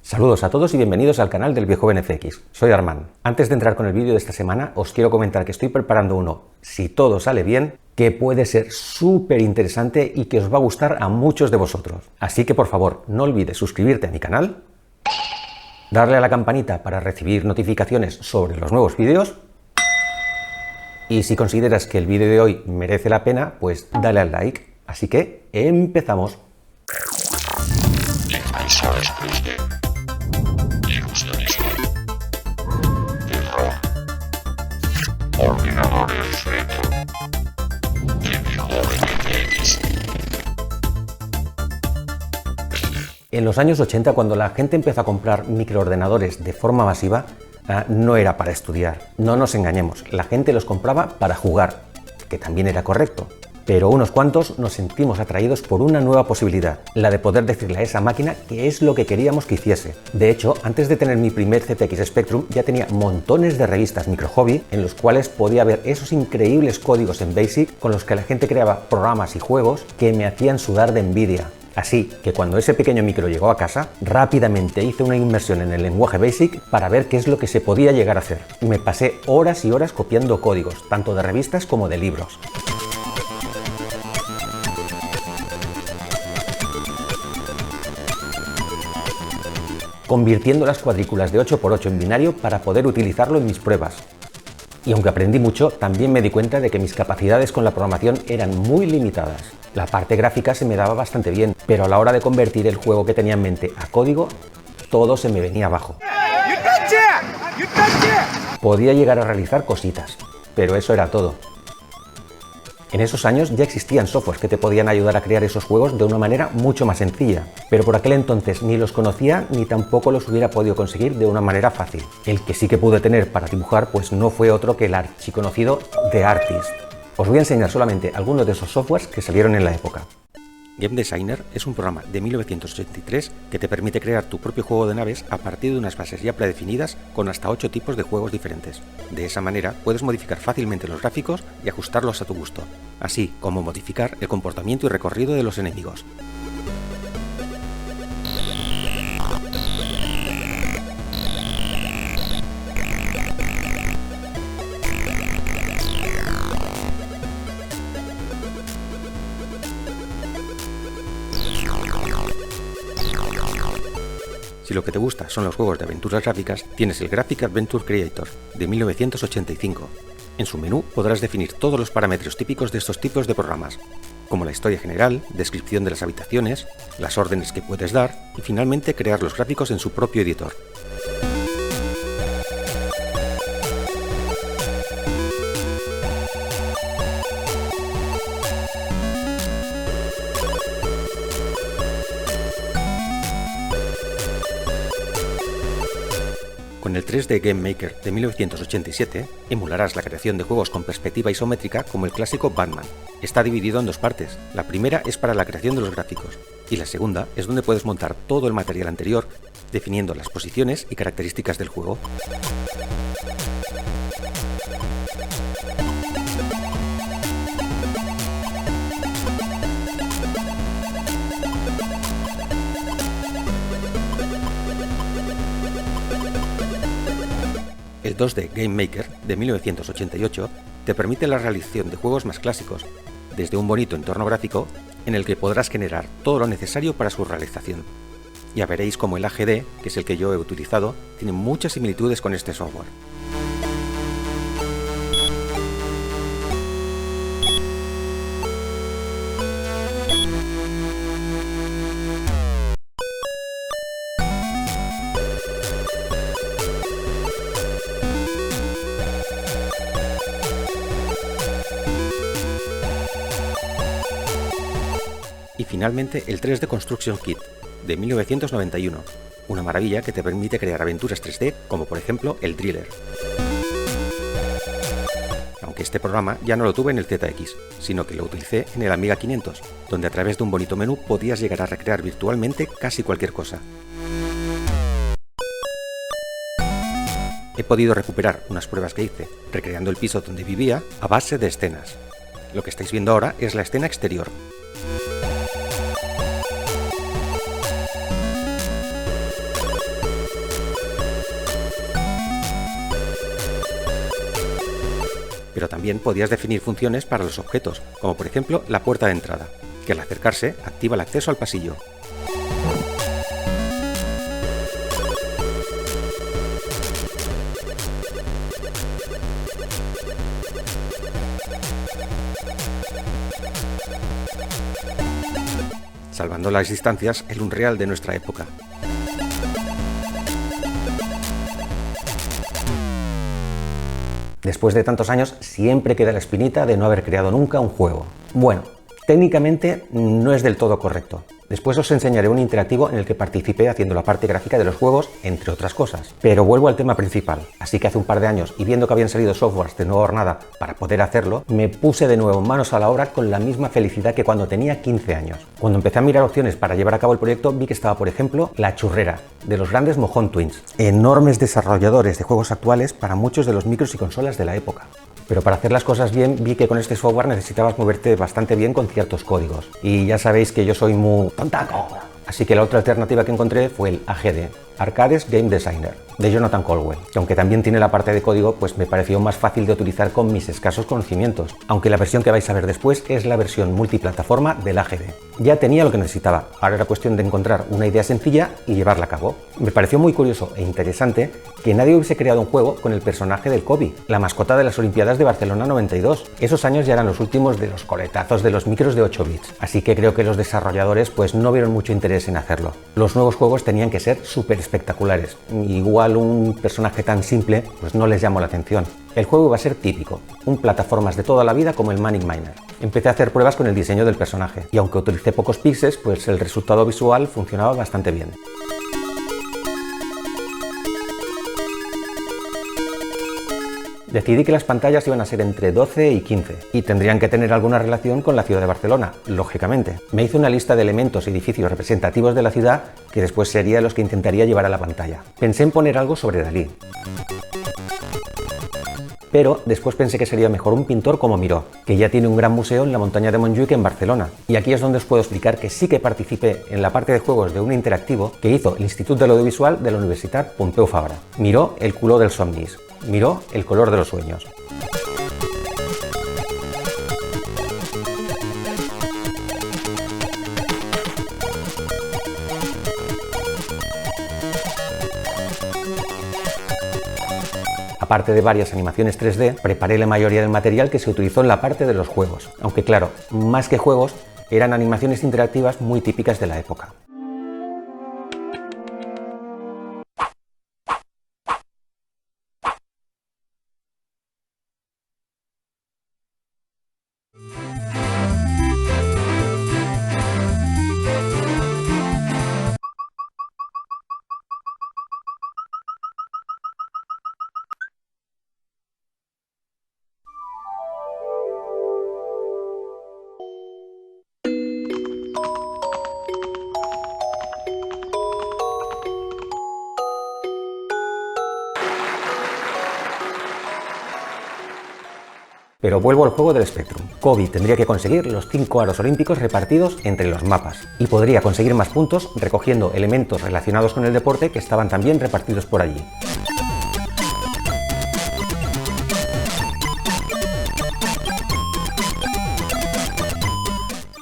Saludos a todos y bienvenidos al canal del Viejo BNCX. Soy Armand. Antes de entrar con el vídeo de esta semana, os quiero comentar que estoy preparando uno, si todo sale bien, que puede ser súper interesante y que os va a gustar a muchos de vosotros. Así que por favor, no olvides suscribirte a mi canal, darle a la campanita para recibir notificaciones sobre los nuevos vídeos y si consideras que el vídeo de hoy merece la pena, pues dale al like. Así que empezamos. Ordenadores retro de Viejo BNCX. En los años 80, cuando la gente empezó a comprar microordenadores de forma masiva, no era para estudiar. No nos engañemos, la gente los compraba para jugar, que también era correcto. Pero unos cuantos nos sentimos atraídos por una nueva posibilidad, la de poder decirle a esa máquina qué es lo que queríamos que hiciese. De hecho, antes de tener mi primer ZX Spectrum ya tenía montones de revistas micro hobby en los cuales podía ver esos increíbles códigos en BASIC con los que la gente creaba programas y juegos que me hacían sudar de envidia. Así que cuando ese pequeño micro llegó a casa, rápidamente hice una inmersión en el lenguaje BASIC para ver qué es lo que se podía llegar a hacer. Me pasé horas y horas copiando códigos, tanto de revistas como de libros. Convirtiendo las cuadrículas de 8×8 en binario para poder utilizarlo en mis pruebas. Y aunque aprendí mucho, también me di cuenta de que mis capacidades con la programación eran muy limitadas. La parte gráfica se me daba bastante bien, pero a la hora de convertir el juego que tenía en mente a código, todo se me venía abajo. Podía llegar a realizar cositas, pero eso era todo. En esos años ya existían softwares que te podían ayudar a crear esos juegos de una manera mucho más sencilla, pero por aquel entonces ni los conocía ni tampoco los hubiera podido conseguir de una manera fácil. El que sí que pude tener para dibujar pues no fue otro que el archiconocido The Artist. Os voy a enseñar solamente algunos de esos softwares que salieron en la época. Game Designer es un programa de 1983 que te permite crear tu propio juego de naves a partir de unas bases ya predefinidas con hasta 8 tipos de juegos diferentes. De esa manera puedes modificar fácilmente los gráficos y ajustarlos a tu gusto, así como modificar el comportamiento y recorrido de los enemigos. Si lo que te gusta son los juegos de aventuras gráficas, tienes el Graphic Adventure Creator de 1985. En su menú podrás definir todos los parámetros típicos de estos tipos de programas, como la historia general, descripción de las habitaciones, las órdenes que puedes dar y finalmente crear los gráficos en su propio editor. Con el 3D Game Maker de 1987 emularás la creación de juegos con perspectiva isométrica como el clásico Batman. Está dividido en dos partes. La primera es para la creación de los gráficos y la segunda es donde puedes montar todo el material anterior, definiendo las posiciones y características del juego. El 2D Game Maker de 1988 te permite la realización de juegos más clásicos, desde un bonito entorno gráfico en el que podrás generar todo lo necesario para su realización. Ya veréis cómo el AGD, que es el que yo he utilizado, tiene muchas similitudes con este software. Y finalmente el 3D Construction Kit de 1991, una maravilla que te permite crear aventuras 3D como por ejemplo el Driller. Aunque este programa ya no lo tuve en el ZX, sino que lo utilicé en el Amiga 500, donde a través de un bonito menú podías llegar a recrear virtualmente casi cualquier cosa. He podido recuperar unas pruebas que hice recreando el piso donde vivía a base de escenas. Lo que estáis viendo ahora es la escena exterior. pero también podías definir funciones para los objetos, como por ejemplo la puerta de entrada, que al acercarse activa el acceso al pasillo. Salvando las distancias, el Unreal de nuestra época. Después de tantos años, siempre queda la espinita de no haber creado nunca un juego. Bueno, técnicamente no es del todo correcto. Después os enseñaré un interactivo en el que participé haciendo la parte gráfica de los juegos, entre otras cosas. Pero vuelvo al tema principal. Así que hace un par de años, y viendo que habían salido softwares de nueva hornada para poder hacerlo, me puse de nuevo manos a la obra con la misma felicidad que cuando tenía 15 años. Cuando empecé a mirar opciones para llevar a cabo el proyecto, vi que estaba, por ejemplo, La Churrera, de los grandes Mojón Twins, enormes desarrolladores de juegos actuales para muchos de los micros y consolas de la época. Pero para hacer las cosas bien, vi que con este software necesitabas moverte bastante bien con ciertos códigos. Y ya sabéis que yo soy muy tontaco. Así que la otra alternativa que encontré fue el AGD, Arcades Game Designer, de Jonathan Colwell, que aunque también tiene la parte de código, pues me pareció más fácil de utilizar con mis escasos conocimientos, aunque la versión que vais a ver después es la versión multiplataforma del AGD. Ya tenía lo que necesitaba, ahora era cuestión de encontrar una idea sencilla y llevarla a cabo. Me pareció muy curioso e interesante que nadie hubiese creado un juego con el personaje del Kobe, la mascota de las Olimpiadas de Barcelona 92. Esos años ya eran los últimos de los coletazos de los micros de 8 bits, así que creo que los desarrolladores pues no vieron mucho interés en hacerlo. Los nuevos juegos tenían que ser súper espectaculares, igual un personaje tan simple pues no les llamó la atención. El juego iba a ser típico, un plataformas de toda la vida como el Manic Miner. Empecé a hacer pruebas con el diseño del personaje, y aunque utilicé pocos píxeles, pues el resultado visual funcionaba bastante bien. Decidí que las pantallas iban a ser entre 12 y 15 y tendrían que tener alguna relación con la ciudad de Barcelona, lógicamente. Me hice una lista de elementos y edificios representativos de la ciudad que después serían los que intentaría llevar a la pantalla. Pensé en poner algo sobre Dalí, pero después pensé que sería mejor un pintor como Miró, que ya tiene un gran museo en la montaña de Montjuïc en Barcelona. Y aquí es donde os puedo explicar que sí que participé en la parte de juegos de un interactivo que hizo el Institut de l'Audiovisual de la Universitat Pompeu Fabra. Miró el color dels somnis. Miró el color de los sueños. Aparte de varias animaciones 3D, preparé la mayoría del material que se utilizó en la parte de los juegos. Aunque claro, más que juegos, eran animaciones interactivas muy típicas de la época. Pero vuelvo al juego del Spectrum. Kobe tendría que conseguir los 5 aros olímpicos repartidos entre los mapas, y podría conseguir más puntos recogiendo elementos relacionados con el deporte que estaban también repartidos por allí.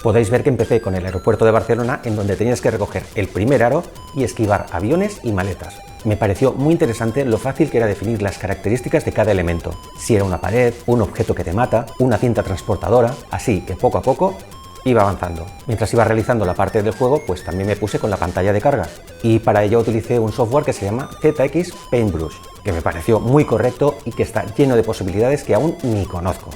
Podéis ver que empecé con el aeropuerto de Barcelona, en donde tenías que recoger el primer aro y esquivar aviones y maletas. Me pareció muy interesante lo fácil que era definir las características de cada elemento, si era una pared, un objeto que te mata, una cinta transportadora, así que poco a poco iba avanzando. Mientras iba realizando la parte del juego, pues también me puse con la pantalla de carga, y para ello utilicé un software que se llama ZX Paintbrush, que me pareció muy correcto y que está lleno de posibilidades que aún ni conozco.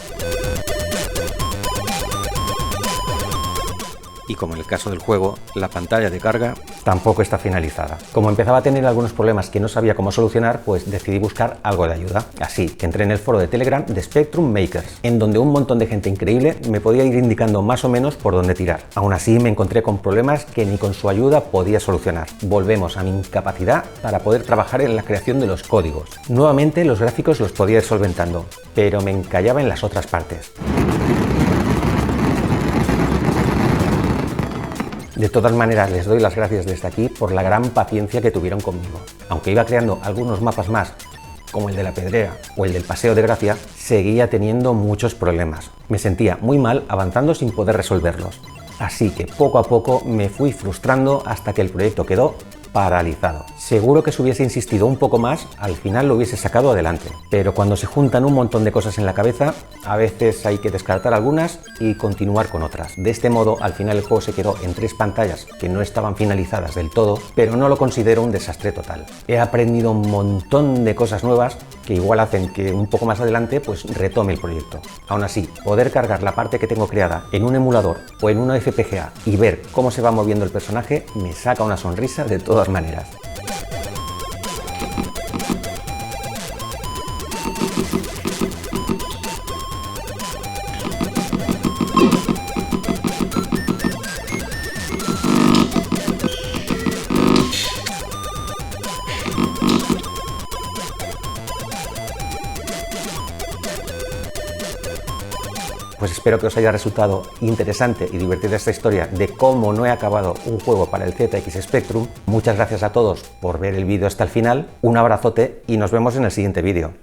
Y como en el caso del juego, la pantalla de carga tampoco está finalizada. Como empezaba a tener algunos problemas que no sabía cómo solucionar, pues decidí buscar algo de ayuda. Así que entré en el foro de Telegram de Spectrum Makers, en donde un montón de gente increíble me podía ir indicando más o menos por dónde tirar. Aún así me encontré con problemas que ni con su ayuda podía solucionar. Volvemos a mi incapacidad para poder trabajar en la creación de los códigos. Nuevamente los gráficos los podía ir solventando, pero me encallaba en las otras partes. De todas maneras, les doy las gracias desde aquí por la gran paciencia que tuvieron conmigo. Aunque iba creando algunos mapas más como el de la Pedrera o el del Paseo de Gracia, seguía teniendo muchos problemas. Me sentía muy mal avanzando sin poder resolverlos. Así que poco a poco me fui frustrando hasta que el proyecto quedó paralizado. Seguro que si hubiese insistido un poco más, al final lo hubiese sacado adelante. Pero cuando se juntan un montón de cosas en la cabeza, a veces hay que descartar algunas y continuar con otras. De este modo, al final el juego se quedó en 3 pantallas que no estaban finalizadas del todo, pero no lo considero un desastre total. He aprendido un montón de cosas nuevas que igual hacen que un poco más adelante pues retome el proyecto. Aún así, poder cargar la parte que tengo creada en un emulador o en una FPGA y ver cómo se va moviendo el personaje me saca una sonrisa de todas maneras. Pues espero que os haya resultado interesante y divertida esta historia de cómo no he acabado un juego para el ZX Spectrum. Muchas gracias a todos por ver el vídeo hasta el final, un abrazote y nos vemos en el siguiente vídeo.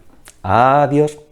Adiós.